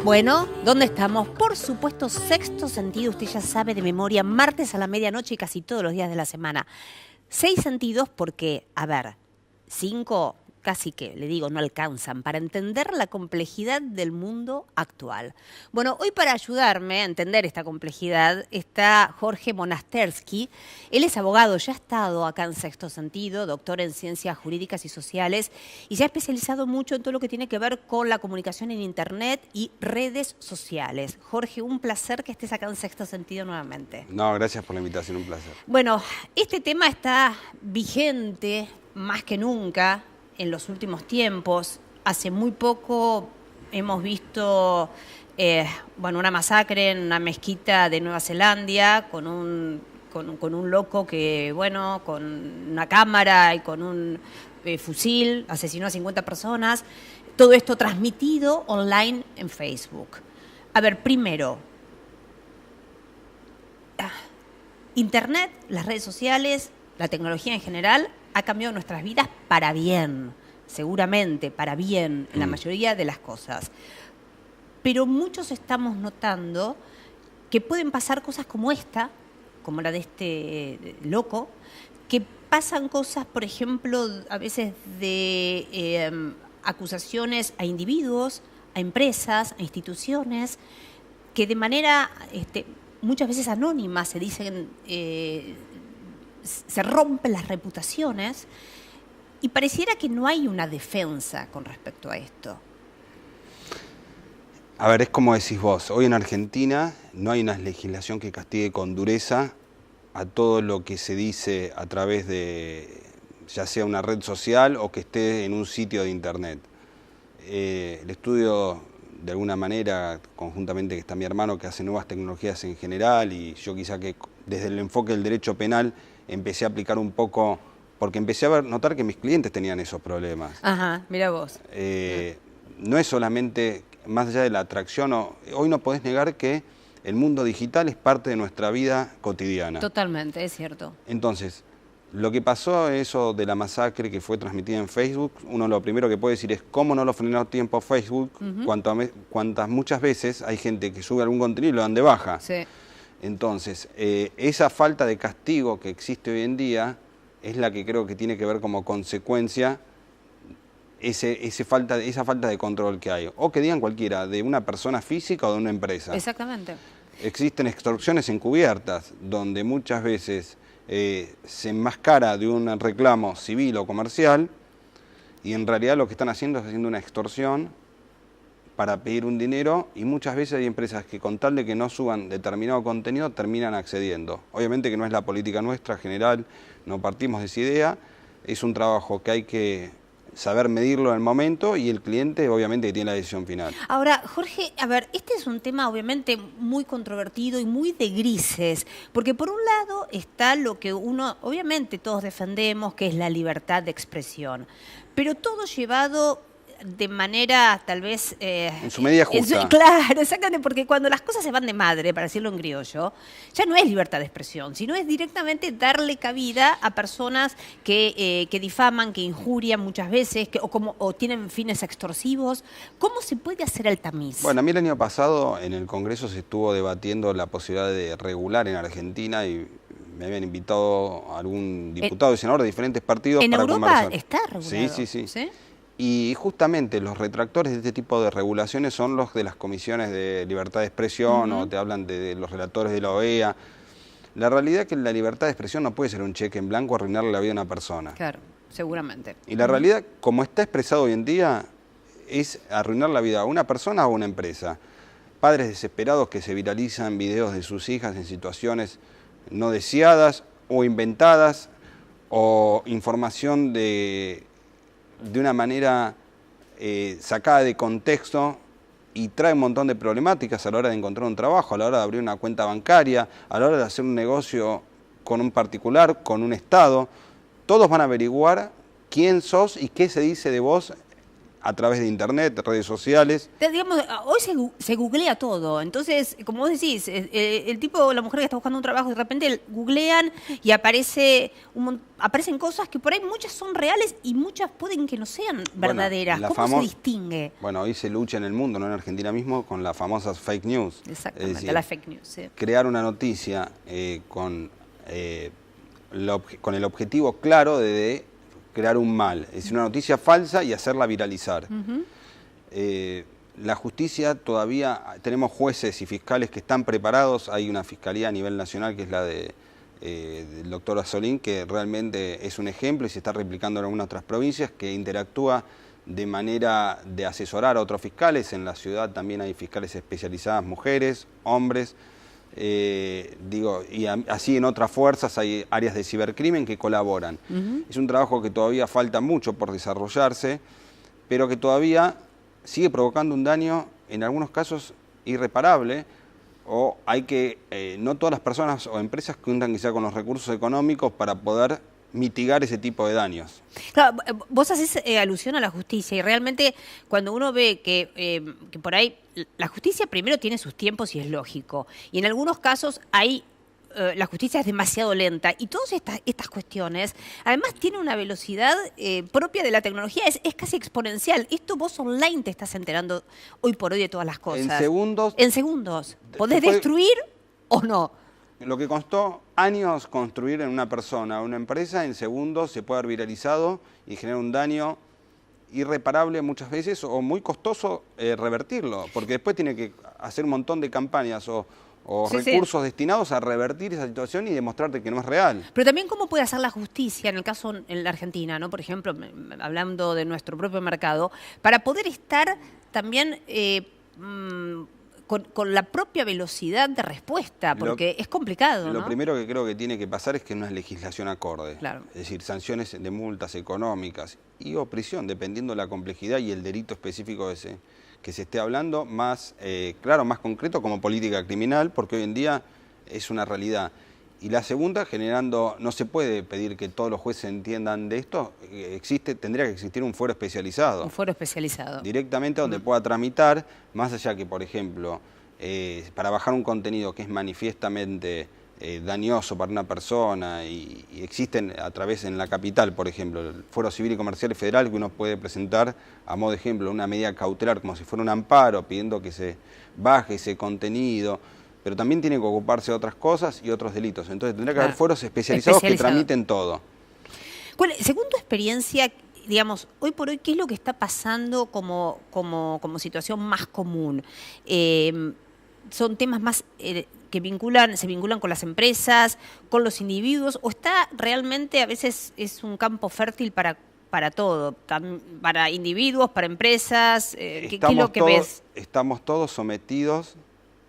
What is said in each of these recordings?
Bueno, ¿dónde estamos? Por supuesto, Sexto Sentido, usted ya sabe de memoria, martes a la medianoche y casi todos los días de la semana. 6 sentidos porque, a ver, 5 casi que, le digo, no alcanzan para entender la complejidad del mundo actual. Bueno, hoy para ayudarme a entender esta complejidad está Jorge Monastersky. Él es abogado, ya ha estado acá en Sexto Sentido, doctor en Ciencias Jurídicas y Sociales, y se ha especializado mucho en todo lo que tiene que ver con la comunicación en Internet y redes sociales. Jorge, un placer que estés acá en Sexto Sentido nuevamente. No, gracias por la invitación, un placer. Bueno, este tema está vigente más que nunca en los últimos tiempos. Hace muy poco hemos visto una masacre en una mezquita de Nueva Zelanda con un loco que, con una cámara y con un fusil asesinó a 50 personas. Todo esto transmitido online en Facebook. A ver, primero, Internet, las redes sociales, la tecnología en general ha cambiado nuestras vidas para bien, seguramente para bien en la mayoría de las cosas. Pero muchos estamos notando que pueden pasar cosas como esta, como la de este loco, que pasan cosas, por ejemplo, a veces de acusaciones a individuos, a empresas, a instituciones, que de manera muchas veces anónima se dicen, se rompen las reputaciones y pareciera que no hay una defensa con respecto a esto. A ver, es como decís vos, hoy en Argentina no hay una legislación que castigue con dureza a todo lo que se dice a través de, ya sea una red social o que esté en un sitio de Internet. El estudio, de alguna manera, conjuntamente que está mi hermano que hace nuevas tecnologías en general y yo quizá que desde el enfoque del derecho penal empecé a aplicar un poco, porque empecé a notar que mis clientes tenían esos problemas. Ajá, mira vos. No es solamente, más allá de la atracción, hoy no podés negar que el mundo digital es parte de nuestra vida cotidiana. Totalmente, es cierto. Entonces, lo que pasó, eso de la masacre que fue transmitida en Facebook, uno lo primero que puede decir es cómo no lo frenó a tiempo Facebook, cuantas muchas veces hay gente que sube algún contenido y lo dan de baja. Sí. Entonces, esa falta de castigo que existe hoy en día es la que creo que tiene que ver como consecuencia esa falta de control que hay. O que digan cualquiera, de una persona física o de una empresa. Exactamente. Existen extorsiones encubiertas, donde muchas veces se enmascara de un reclamo civil o comercial, y en realidad lo que están haciendo es haciendo una extorsión para pedir un dinero, y muchas veces hay empresas que con tal de que no suban determinado contenido terminan accediendo. Obviamente que no es la política nuestra general, no partimos de esa idea, es un trabajo que hay que saber medirlo en el momento y el cliente obviamente que tiene la decisión final. Ahora, Jorge, a ver, este es un tema obviamente muy controvertido y muy de grises, porque por un lado está lo que uno, obviamente todos defendemos, que es la libertad de expresión, pero todo llevado de manera tal vez... en su medida justa. Claro, exactamente, porque cuando las cosas se van de madre, para decirlo en criollo, ya no es libertad de expresión, sino es directamente darle cabida a personas que difaman, que injurian muchas veces, o tienen fines extorsivos. ¿Cómo se puede hacer el tamiz? Bueno, a mí el año pasado en el Congreso se estuvo debatiendo la posibilidad de regular en Argentina y me habían invitado a algún diputado y senador de diferentes partidos para conversar. ¿En Europa está regulado? Sí. Y justamente los retractores de este tipo de regulaciones son los de las comisiones de libertad de expresión o te hablan de los relatores de la OEA. La realidad es que la libertad de expresión no puede ser un cheque en blanco arruinarle la vida a una persona. Claro, seguramente. Y la realidad, como está expresado hoy en día, es arruinar la vida a una persona o a una empresa. Padres desesperados que se viralizan videos de sus hijas en situaciones no deseadas o inventadas, o información de una manera sacada de contexto y trae un montón de problemáticas a la hora de encontrar un trabajo, a la hora de abrir una cuenta bancaria, a la hora de hacer un negocio con un particular, con un Estado. Todos van a averiguar quién sos y qué se dice de vos a través de internet, redes sociales. Digamos, hoy se googlea todo, entonces, como vos decís, el tipo o la mujer que está buscando un trabajo, de repente googlean y aparecen cosas que por ahí muchas son reales y muchas pueden que no sean verdaderas. Bueno, ¿Cómo se distingue? Bueno, hoy se lucha en el mundo, no en Argentina mismo, con las famosas fake news. Exactamente, es decir, la fake news. Sí. Crear una noticia con el objetivo claro de crear un mal, es decir, una noticia falsa y hacerla viralizar. La justicia todavía, tenemos jueces y fiscales que están preparados, hay una fiscalía a nivel nacional que es la del doctor Azzolín, que realmente es un ejemplo y se está replicando en algunas otras provincias, que interactúa de manera de asesorar a otros fiscales. En la ciudad también hay fiscales especializadas, mujeres, hombres, y así en otras fuerzas hay áreas de cibercrimen que colaboran. Es un trabajo que todavía falta mucho por desarrollarse, pero que todavía sigue provocando un daño, en algunos casos irreparable, o hay que, no todas las personas o empresas cuentan quizá con los recursos económicos para poder mitigar ese tipo de daños. Claro, vos haces alusión a la justicia y realmente cuando uno ve que por ahí la justicia primero tiene sus tiempos y es lógico, y en algunos casos la justicia es demasiado lenta y todas estas cuestiones además tienen una velocidad propia de la tecnología, es casi exponencial. Esto vos online te estás enterando hoy por hoy de todas las cosas. En segundos. En segundos. ¿Podés destruir o no? Lo que costó años construir en una persona o una empresa, en segundos se puede haber viralizado y generar un daño irreparable muchas veces o muy costoso revertirlo, porque después tiene que hacer un montón de campañas o recursos destinados a revertir esa situación y demostrarte que no es real. Pero también cómo puede hacer la justicia, en el caso en la Argentina, ¿no? Por ejemplo, hablando de nuestro propio mercado, para poder estar también con la propia velocidad de respuesta, porque es complicado, ¿no? Lo primero que creo que tiene que pasar es que no es legislación acorde. Claro. Es decir, sanciones de multas económicas o prisión, dependiendo de la complejidad y el delito específico que se esté hablando, más claro, más concreto como política criminal, porque hoy en día es una realidad. Y la segunda, generando, no se puede pedir que todos los jueces entiendan de esto, tendría que existir un fuero especializado. Un fuero especializado. Directamente donde pueda tramitar, más allá que, por ejemplo, para bajar un contenido que es manifiestamente dañoso para una persona y existen a través en la capital, por ejemplo, el Fuero Civil y Comercial Federal, que uno puede presentar a modo de ejemplo una medida cautelar como si fuera un amparo pidiendo que se baje ese contenido, pero también tiene que ocuparse de otras cosas y otros delitos. Entonces tendría que haber fueros especializados que tramiten todo. Según tu experiencia, digamos, hoy por hoy, ¿qué es lo que está pasando como situación más común? ¿Son temas más que se vinculan con las empresas, con los individuos, o está realmente, a veces es un campo fértil para todo, para individuos, para empresas? ¿Qué es lo que ves? Estamos todos sometidos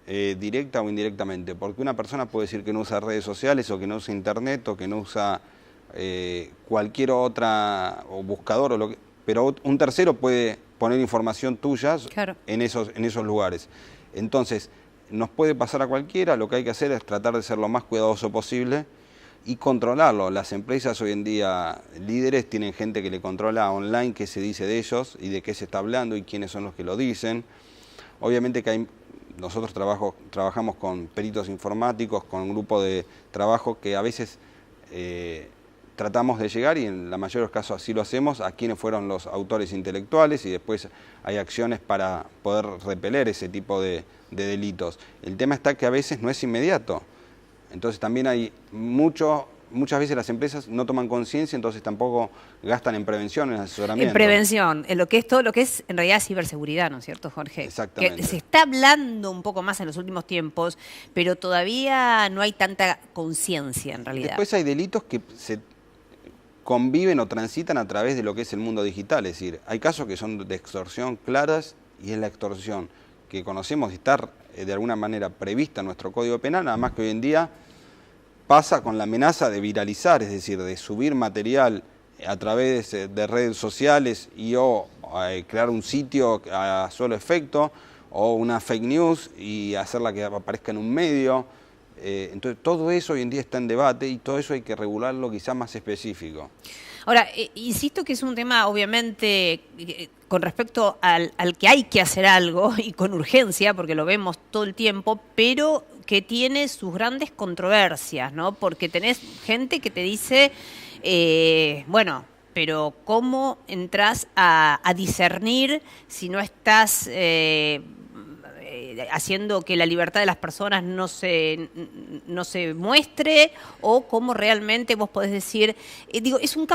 directa o indirectamente, porque una persona puede decir que no usa redes sociales o que no usa internet o que no usa cualquier otra o buscador, pero un tercero puede poner información tuya en esos lugares. Entonces, nos puede pasar a cualquiera, lo que hay que hacer es tratar de ser lo más cuidadoso posible y controlarlo. Las empresas hoy en día líderes tienen gente que le controla online qué se dice de ellos y de qué se está hablando y quiénes son los que lo dicen. Obviamente que nosotros trabajamos con peritos informáticos, con un grupo de trabajo que a veces tratamos de llegar, y en la mayoría de los casos así lo hacemos, a quiénes fueron los autores intelectuales, y después hay acciones para poder repeler ese tipo de delitos. El tema está que a veces no es inmediato. Entonces también hay muchas veces las empresas no toman conciencia, entonces tampoco gastan en prevención, en asesoramiento. En prevención, en todo lo que es en realidad ciberseguridad, ¿no es cierto, Jorge? Exactamente. Que se está hablando un poco más en los últimos tiempos, pero todavía no hay tanta conciencia en realidad. Después hay delitos que se conviven o transitan a través de lo que es el mundo digital, es decir, hay casos que son de extorsión claras y es la extorsión que conocemos y está de alguna manera prevista en nuestro Código Penal, nada más que hoy en día pasa con la amenaza de viralizar, es decir, de subir material a través de redes sociales o crear un sitio a solo efecto o una fake news y hacerla que aparezca en un medio. Entonces todo eso hoy en día está en debate y todo eso hay que regularlo quizás más específico. Ahora, insisto que es un tema, obviamente, con respecto al que hay que hacer algo y con urgencia, porque lo vemos todo el tiempo, pero que tiene sus grandes controversias, ¿no? Porque tenés gente que te dice, bueno, pero ¿cómo entras a discernir si no estás haciendo que la libertad de las personas no se muestre? O cómo realmente vos podés decir, digo, es un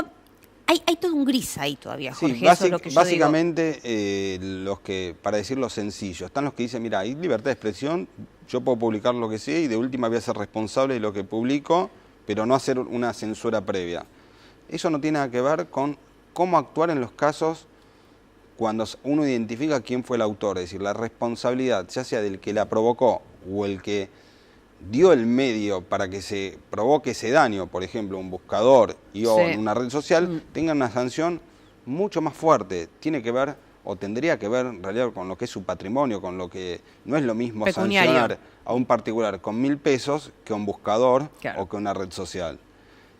hay todo un gris ahí todavía, Jorge, Sí, eso es lo que yo básicamente los que, para decirlo sencillo, están los que dicen, mira, hay libertad de expresión, yo puedo publicar lo que sea y de última voy a ser responsable de lo que publico, pero no hacer una censura previa. Eso no tiene nada que ver con cómo actuar en los casos cuando uno identifica quién fue el autor, es decir, la responsabilidad, ya sea del que la provocó o el que dio el medio para que se provoque ese daño, por ejemplo, un buscador o en una red social, tenga una sanción mucho más fuerte. Tiene que ver, o tendría que ver en realidad con lo que es su patrimonio, con lo que no es lo mismo pecuniario. Sancionar a un particular con 1.000 pesos que a un buscador o que a una red social.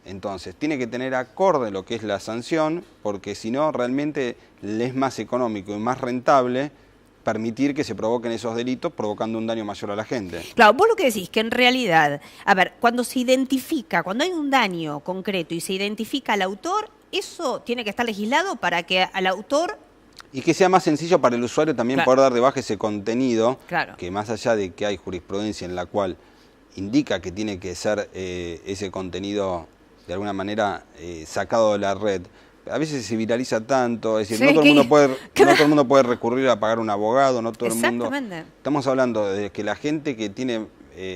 Entonces, tiene que tener acorde lo que es la sanción, porque si no, realmente le es más económico y más rentable permitir que se provoquen esos delitos provocando un daño mayor a la gente. Claro, vos lo que decís, que en realidad, a ver, cuando se identifica, cuando hay un daño concreto y se identifica al autor, eso tiene que estar legislado para que al autor... Y que sea más sencillo para el usuario también poder dar de baja ese contenido, que más allá de que hay jurisprudencia en la cual indica que tiene que ser ese contenido de alguna manera sacado de la red, a veces se viraliza tanto, es decir, no todo el mundo puede recurrir a pagar un abogado, no todo el mundo. Estamos hablando de que la gente que tiene,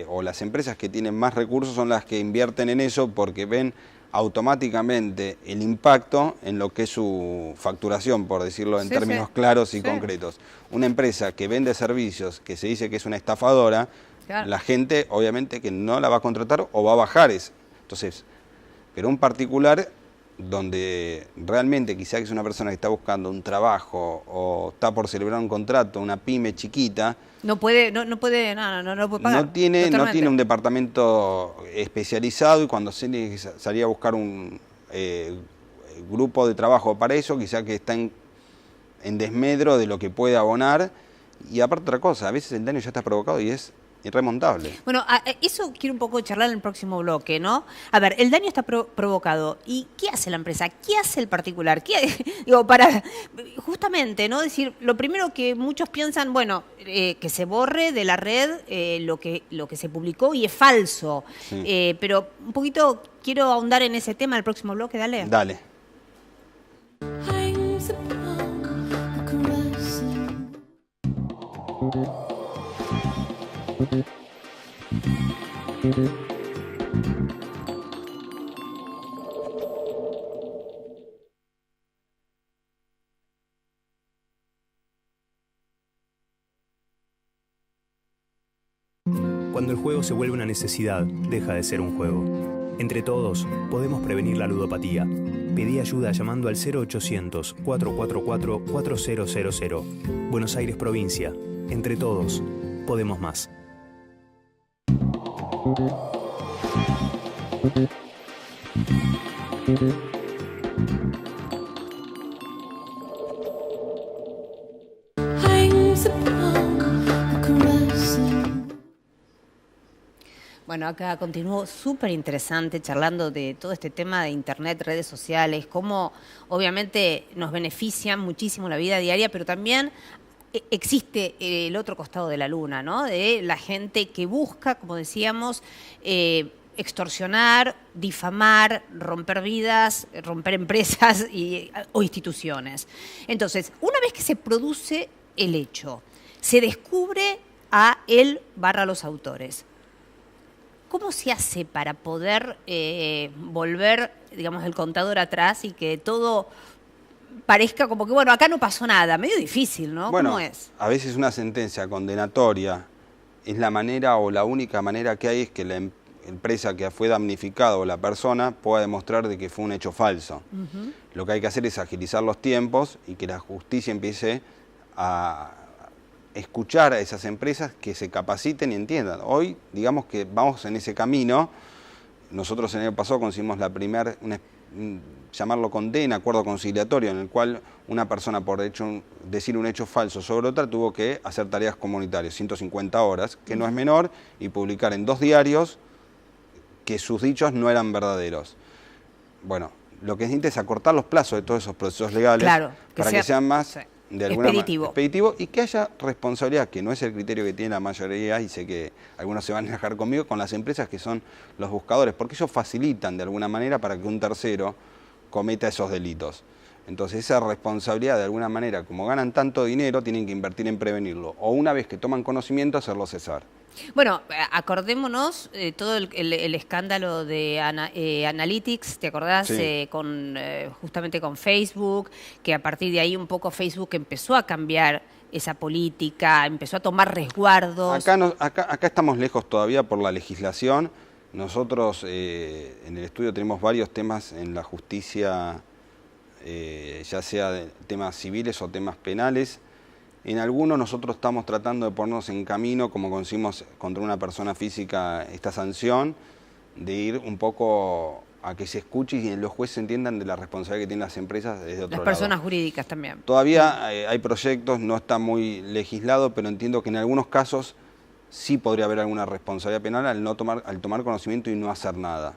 o las empresas que tienen más recursos son las que invierten en eso porque ven automáticamente el impacto en lo que es su facturación, por decirlo en términos claros y concretos. Una empresa que vende servicios, que se dice que es una estafadora, la gente obviamente que no la va a contratar o va a bajar eso. Entonces, pero un particular donde realmente quizás es una persona que está buscando un trabajo o está por celebrar un contrato, una pyme chiquita, no puede puede pagar. No tiene un departamento especializado y cuando salía a buscar un grupo de trabajo para eso, quizás que está en desmedro de lo que puede abonar. Y aparte otra cosa, a veces el daño ya está provocado y es irremontable. Bueno, eso quiero un poco charlar en el próximo bloque, ¿no? A ver, el daño está provocado. ¿Y qué hace la empresa? ¿Qué hace el particular? Digo, para justamente, ¿no? Decir, lo primero que muchos piensan, bueno, que se borre de la red lo que se publicó y es falso. Pero un poquito quiero ahondar en ese tema en el próximo bloque, dale. Dale. Cuando el juego se vuelve una necesidad, deja de ser un juego. Entre todos, podemos prevenir la ludopatía. Pedí ayuda llamando al 0800-444-4000. Buenos Aires, provincia. Entre todos, podemos más. Bueno, acá continúo súper interesante charlando de todo este tema de internet, redes sociales, cómo obviamente nos benefician muchísimo la vida diaria, pero también existe el otro costado de la luna, ¿no? De la gente que busca, como decíamos, extorsionar, difamar, romper vidas, romper empresas o instituciones. Entonces, una vez que se produce el hecho, se descubre a él/los autores. ¿Cómo se hace para poder volver, digamos, el contador atrás y que todo parezca como que, bueno, acá no pasó nada? Medio difícil, ¿no? Bueno, ¿cómo es? A veces una sentencia condenatoria es la manera o la única manera que hay es que la empresa que fue damnificada o la persona pueda demostrar de que fue un hecho falso. Lo que hay que hacer es agilizar los tiempos y que la justicia empiece a escuchar a esas empresas que se capaciten y entiendan. Hoy, digamos que vamos en ese camino. Nosotros el año pasado conseguimos llamarlo condena, acuerdo conciliatorio, en el cual una persona por decir un hecho falso sobre otra tuvo que hacer tareas comunitarias, 150 horas, que no es menor, y publicar en 2 diarios que sus dichos no eran verdaderos. Bueno, lo que necesita es acortar los plazos de todos esos procesos legales, claro, para que sean más de alguna expeditivo, y que haya responsabilidad, que no es el criterio que tiene la mayoría, y sé que algunos se van a enojar conmigo, con las empresas que son los buscadores, porque ellos facilitan de alguna manera para que un tercero cometa esos delitos. Entonces esa responsabilidad, de alguna manera, como ganan tanto dinero, tienen que invertir en prevenirlo, o una vez que toman conocimiento, hacerlo cesar. Bueno, acordémonos todo el escándalo de Analytics, ¿te acordás? Sí. Justamente con Facebook, que a partir de ahí un poco Facebook empezó a cambiar esa política, empezó a tomar resguardos. Acá estamos lejos todavía por la legislación. Nosotros en el estudio tenemos varios temas en la justicia, ya sea de temas civiles o temas penales. En algunos nosotros estamos tratando de ponernos en camino, como conseguimos contra una persona física esta sanción, de ir un poco a que se escuche y los jueces entiendan de la responsabilidad que tienen las empresas desde otro lado. Las personas jurídicas también. Todavía hay proyectos, no está muy legislado, pero entiendo que en algunos casos sí podría haber alguna responsabilidad penal al tomar conocimiento y no hacer nada.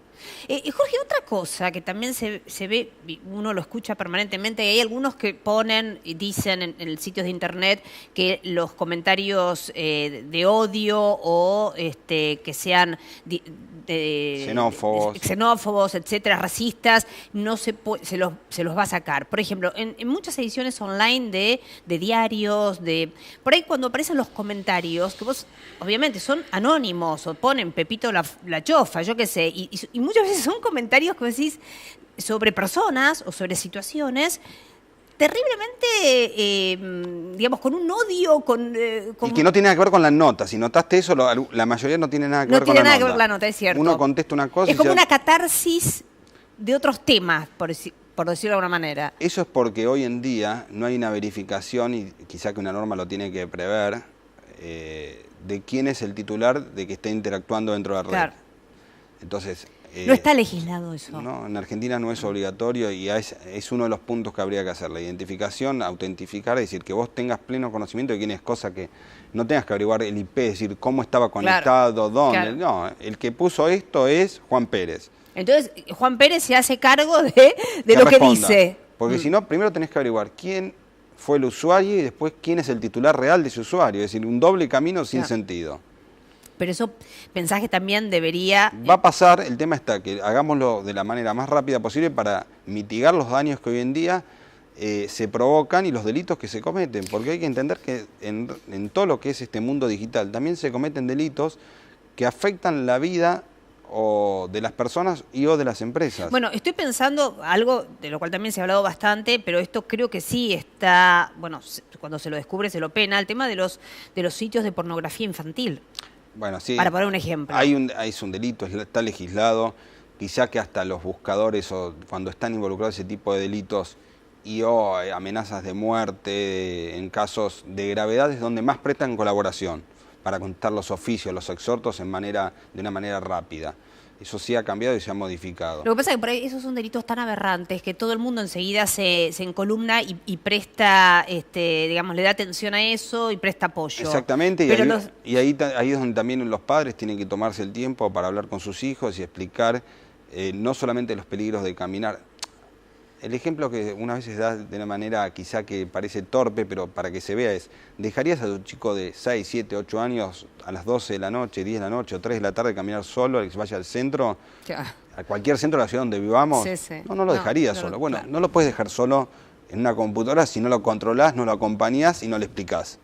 Jorge, otra cosa que también se ve, uno lo escucha permanentemente, y hay algunos que ponen y dicen en sitios de internet que los comentarios de odio o que sean xenófobos, etcétera, racistas, no se los va a sacar. Por ejemplo, en muchas ediciones online de diarios, por ahí cuando aparecen los comentarios, que vos obviamente son anónimos o ponen Pepito la chofa, yo qué sé, y muchas veces son comentarios que decís sobre personas o sobre situaciones terriblemente, digamos, con un odio, Y que no tiene nada que ver con las notas. Si notaste eso, la mayoría no tiene nada que ver con la nota. No tiene nada que ver con la nota, es cierto. Uno contesta una cosa es como una catarsis de otros temas, por decirlo de alguna manera. Eso es porque hoy en día no hay una verificación, y quizá que una norma lo tiene que prever, de quién es el titular de que esté interactuando dentro de la red. Claro. Entonces, no está legislado eso. No, en Argentina no es obligatorio, y es uno de los puntos que habría que hacer. La identificación, autentificar, es decir, que vos tengas pleno conocimiento de quién es, cosa que no tengas que averiguar el IP, es decir, cómo estaba conectado, claro, dónde. Claro. No, el que puso esto es Juan Pérez. Entonces, Juan Pérez se hace cargo de lo que dice. Porque si no, primero tenés que averiguar quién fue el usuario y después quién es el titular real de ese usuario. Es decir, un doble camino sin sentido. Pero eso pensás que también debería... Va a pasar, el tema está que hagámoslo de la manera más rápida posible para mitigar los daños que hoy en día se provocan y los delitos que se cometen. Porque hay que entender que en todo lo que es este mundo digital también se cometen delitos que afectan la vida o de las personas y o de las empresas. Bueno, estoy pensando algo de lo cual también se ha hablado bastante, pero esto creo que sí está, bueno, cuando se lo descubre se lo pena, el tema de los sitios de pornografía infantil. Bueno, sí, para poner un ejemplo. Es un delito, está legislado, quizá que hasta los buscadores o cuando están involucrados en ese tipo de delitos y o amenazas de muerte en casos de gravedad es donde más prestan colaboración para contar los oficios, los exhortos de una manera rápida. Eso sí ha cambiado y se ha modificado. Lo que pasa es que por ahí esos son delitos tan aberrantes que todo el mundo enseguida se encolumna y presta, digamos, le da atención a eso y presta apoyo. Exactamente, y ahí es donde también los padres tienen que tomarse el tiempo para hablar con sus hijos y explicar no solamente los peligros de caminar. El ejemplo que una vez se da de una manera quizá que parece torpe, pero para que se vea es, ¿dejarías a tu chico de 6, 7, 8 años a las 12 de la noche, 10 de la noche o 3 de la tarde caminar solo, que se vaya al centro, a cualquier centro de la ciudad donde vivamos? Sí, sí. No lo dejaría solo. Bueno, claro. No lo puedes dejar solo en una computadora si no lo controlás, no lo acompañás y no le explicás.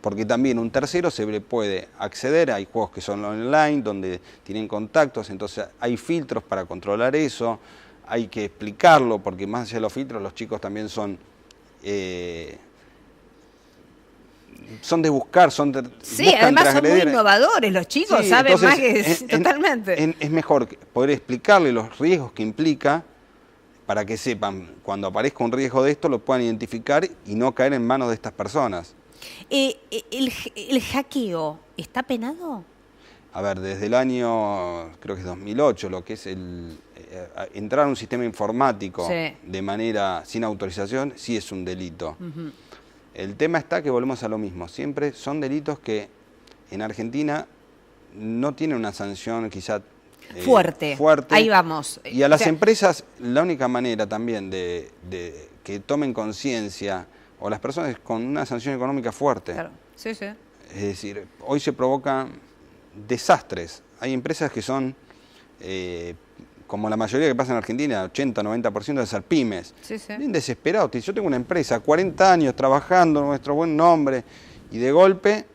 Porque también un tercero se le puede acceder, hay juegos que son online, donde tienen contactos, entonces hay filtros para controlar eso. Hay que explicarlo, porque más allá de los filtros, los chicos también son de buscar, sí, además son muy innovadores los chicos, sí, saben entonces, más que totalmente. Es mejor poder explicarle los riesgos que implica para que sepan, cuando aparezca un riesgo de esto, lo puedan identificar y no caer en manos de estas personas. ¿El hackeo está penado? A ver, desde el año, creo que es 2008, lo que es entrar a un sistema informático de manera sin autorización, sí es un delito. El tema está que volvemos a lo mismo. Siempre son delitos que en Argentina no tienen una sanción quizá fuerte. Ahí vamos. Y a las empresas, la única manera también de que tomen conciencia, o las personas con una sanción económica fuerte. Claro. Sí, sí. Es decir, hoy se provocan desastres. Hay empresas que son, como la mayoría que pasa en Argentina, 80-90% de ser pymes. Sí, sí. Bien desesperados. Yo tengo una empresa, 40 años trabajando, nuestro buen nombre, y de golpe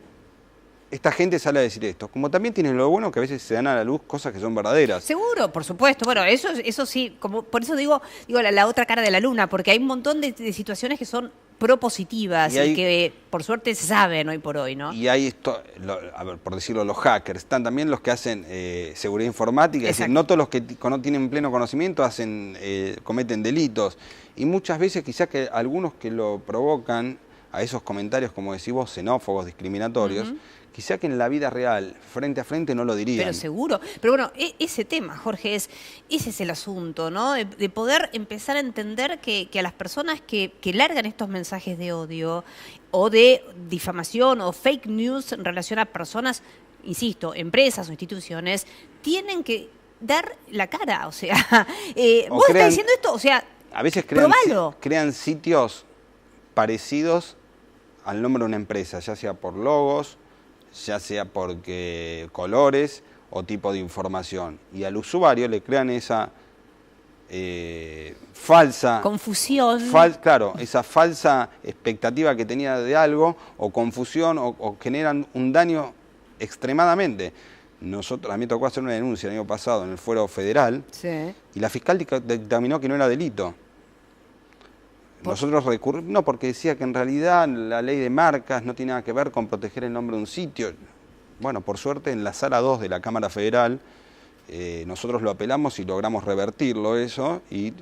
esta gente sale a decir esto. Como también tiene lo bueno que a veces se dan a la luz cosas que son verdaderas. Seguro, por supuesto. Bueno, eso sí, como por eso digo la otra cara de la luna, porque hay un montón de situaciones que son propositivas y que por suerte se saben hoy por hoy, ¿no? Y hay esto, a ver, por decirlo, los hackers, están también los que hacen seguridad informática, es decir, no todos los que no tienen pleno conocimiento cometen delitos. Y muchas veces quizás que algunos que lo provocan a esos comentarios, como decís vos, xenófobos, discriminatorios, quizá que en la vida real, frente a frente, no lo dirían. Pero seguro. Pero bueno, ese tema, Jorge, ese es el asunto, ¿no? De poder empezar a entender que a las personas que largan estos mensajes de odio o de difamación o fake news en relación a personas, insisto, empresas o instituciones, tienen que dar la cara. O sea, vos estás diciendo esto, o sea, a veces crean sitios parecidos al nombre de una empresa, ya sea por logos, ya sea porque colores o tipo de información. Y al usuario le crean esa falsa... confusión. Claro, esa falsa expectativa que tenía de algo, o confusión, o generan un daño extremadamente. A mí me tocó hacer una denuncia el año pasado en el Fuero Federal, y la fiscal dictaminó que no era delito. Nosotros recurrimos, no, porque decía que en realidad la ley de marcas no tiene nada que ver con proteger el nombre de un sitio. Bueno, por suerte en la Sala 2 de la Cámara Federal nosotros lo apelamos y logramos revertirlo eso y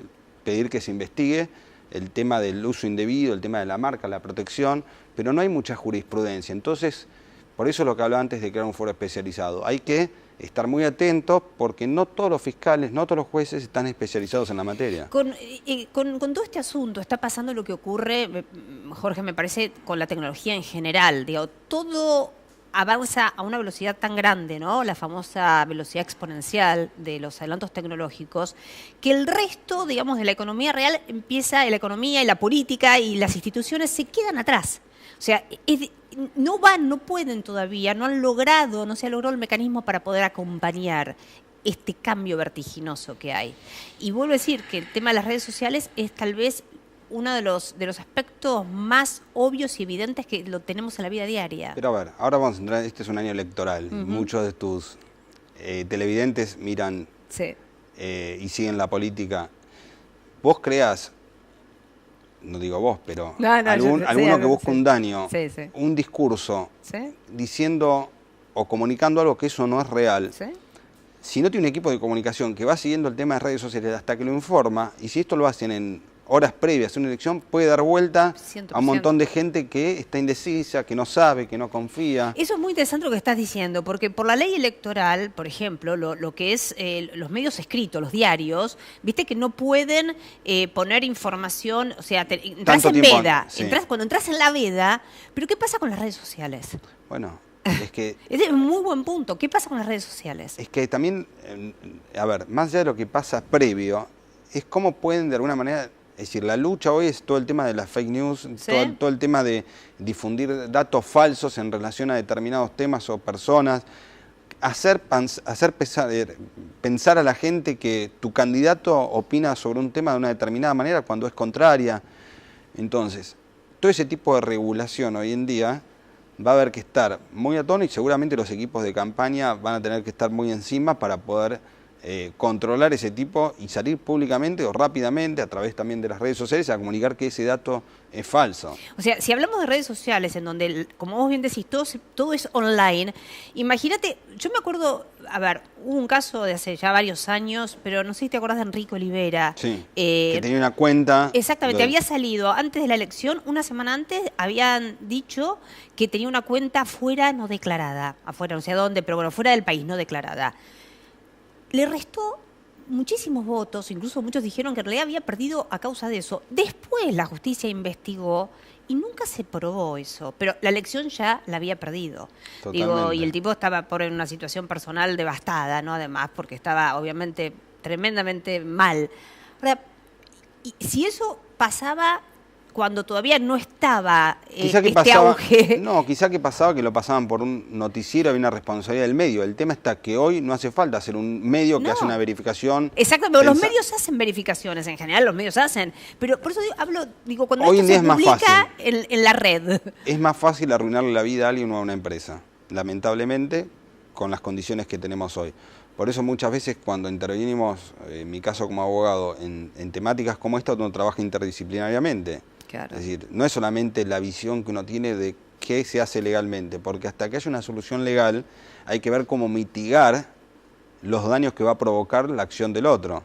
pedir que se investigue el tema del uso indebido, el tema de la marca, la protección, pero no hay mucha jurisprudencia. Entonces, por eso es lo que hablaba antes de crear un foro especializado. Hay que estar muy atentos porque no todos los fiscales, no todos los jueces están especializados en la materia. Con todo este asunto está pasando lo que ocurre, Jorge, me parece, con la tecnología en general. Digo, todo avanza a una velocidad tan grande, ¿no? La famosa velocidad exponencial de los adelantos tecnológicos, que el resto, digamos, de la economía real la economía y la política y las instituciones se quedan atrás. O sea, no pueden todavía, no se ha logrado el mecanismo para poder acompañar este cambio vertiginoso que hay. Y vuelvo a decir que el tema de las redes sociales es tal vez uno de los aspectos más obvios y evidentes que lo tenemos en la vida diaria. Pero a ver, ahora vamos a entrar, este es un año electoral, muchos de tus televidentes miran y siguen la política. Vos creás, no digo vos, pero alguno que busca un daño, un discurso, diciendo o comunicando algo que eso no es real, si no tiene un equipo de comunicación que va siguiendo el tema de redes sociales hasta que lo informa, y si esto lo hacen en horas previas a una elección, puede dar vuelta 100%. A un montón de gente que está indecisa, que no sabe, que no confía. Eso es muy interesante lo que estás diciendo, porque por la ley electoral, por ejemplo, lo que es los medios escritos, los diarios, viste que no pueden poner información, o sea, entras en veda, cuando entras en la veda, pero ¿qué pasa con las redes sociales? Bueno, es que... Es un muy buen punto. ¿Qué pasa con las redes sociales? Es que también, a ver, más allá de lo que pasa previo, es cómo pueden de alguna manera... Es decir, la lucha hoy es todo el tema de las fake news, todo el tema de difundir datos falsos en relación a determinados temas o personas, hacer pensar a la gente que tu candidato opina sobre un tema de una determinada manera cuando es contraria. Entonces, todo ese tipo de regulación hoy en día va a haber que estar muy a tono y seguramente los equipos de campaña van a tener que estar muy encima para poder controlar ese tipo y salir públicamente o rápidamente a través también de las redes sociales a comunicar que ese dato es falso. O sea, si hablamos de redes sociales, en donde, como vos bien decís, todo es online, imagínate, yo me acuerdo, a ver, hubo un caso de hace ya varios años, pero no sé si te acordás de Enrique Olivera. Sí, que tenía una cuenta. Exactamente, había salido antes de la elección, una semana antes, habían dicho que tenía una cuenta fuera no declarada, afuera no sé dónde, pero bueno, fuera del país, no declarada. Le restó muchísimos votos, incluso muchos dijeron que en realidad había perdido a causa de eso. Después la justicia investigó y nunca se probó eso, pero la elección ya la había perdido. Digo, y el tipo estaba en una situación personal devastada, ¿no? Además, porque estaba obviamente tremendamente mal. Ahora, y si eso pasaba cuando todavía no estaba auge. No, quizá que pasaba que lo pasaban por un noticiero, había una responsabilidad del medio. El tema está que hoy no hace falta hacer un medio que hace una verificación. Exactamente, los medios hacen verificaciones, en general los medios hacen, pero por eso digo cuando hoy esto en día se publica en la red. Es más fácil arruinarle la vida a alguien o a una empresa, lamentablemente, con las condiciones que tenemos hoy. Por eso muchas veces cuando intervenimos, en mi caso como abogado, en temáticas como esta, uno trabaja interdisciplinariamente. Claro. Es decir, no es solamente la visión que uno tiene de qué se hace legalmente, porque hasta que haya una solución legal hay que ver cómo mitigar los daños que va a provocar la acción del otro.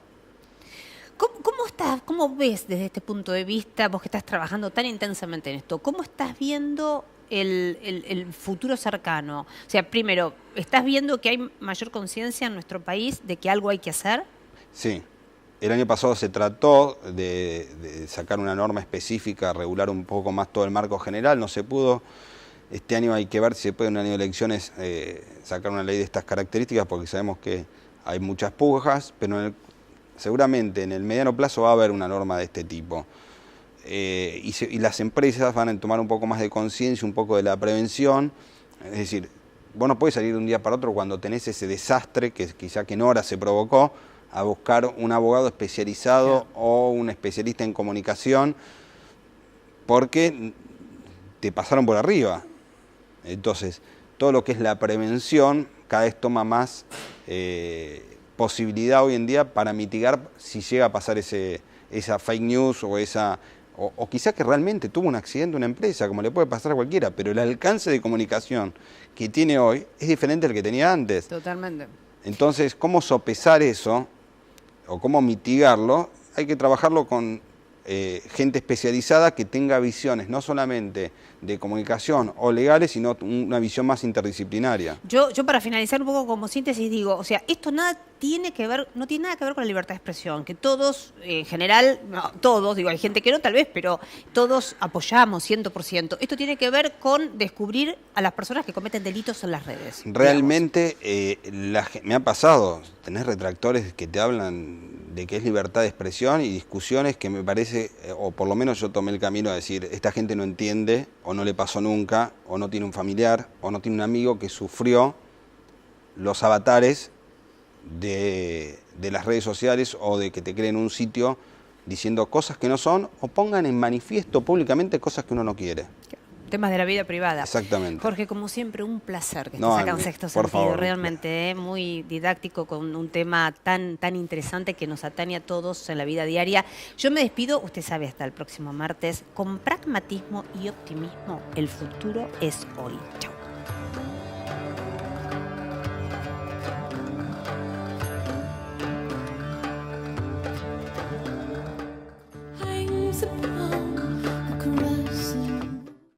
¿Cómo ves desde este punto de vista, vos que estás trabajando tan intensamente en esto, cómo estás viendo el futuro cercano? O sea, primero, ¿estás viendo que hay mayor conciencia en nuestro país de que algo hay que hacer? Sí. El año pasado se trató de sacar una norma específica, regular un poco más todo el marco general, no se pudo. Este año hay que ver si se puede en un año de elecciones sacar una ley de estas características, porque sabemos que hay muchas pujas, pero seguramente en el mediano plazo va a haber una norma de este tipo. Y las empresas van a tomar un poco más de conciencia, un poco de la prevención. Es decir, vos no podés salir de un día para otro cuando tenés ese desastre que quizá que en horas se provocó, a buscar un abogado especializado o un especialista en comunicación, porque te pasaron por arriba. Entonces, todo lo que es la prevención cada vez toma más posibilidad hoy en día para mitigar si llega a pasar esa fake news o quizás que realmente tuvo un accidente una empresa, como le puede pasar a cualquiera, pero el alcance de comunicación que tiene hoy es diferente al que tenía antes. Totalmente. Entonces, ¿cómo sopesar eso o cómo mitigarlo? Hay que trabajarlo con gente especializada que tenga visiones no solamente de comunicación o legales, sino una visión más interdisciplinaria. Yo para finalizar un poco como síntesis digo, o sea, esto no tiene nada que ver con la libertad de expresión, que todos, en general, no, todos, digo, hay gente que no tal vez, pero todos apoyamos 100%. Esto tiene que ver con descubrir a las personas que cometen delitos en las redes. Realmente me ha pasado, tenés retractores que te hablan de que es libertad de expresión y discusiones que me parece, o por lo menos yo tomé el camino de decir, esta gente no entiende, o no le pasó nunca, o no tiene un familiar, o no tiene un amigo que sufrió los avatares de las redes sociales o de que te creen un sitio diciendo cosas que no son o pongan en manifiesto públicamente cosas que uno no quiere. Temas de la vida privada. Exactamente. Jorge, como siempre, un placer que estés acá en Sexto Sentido. Favor. Realmente muy didáctico, con un tema tan interesante que nos atañe a todos en la vida diaria. Yo me despido, usted sabe, hasta el próximo martes. Con pragmatismo y optimismo, el futuro es hoy. Chau. I'm surprised.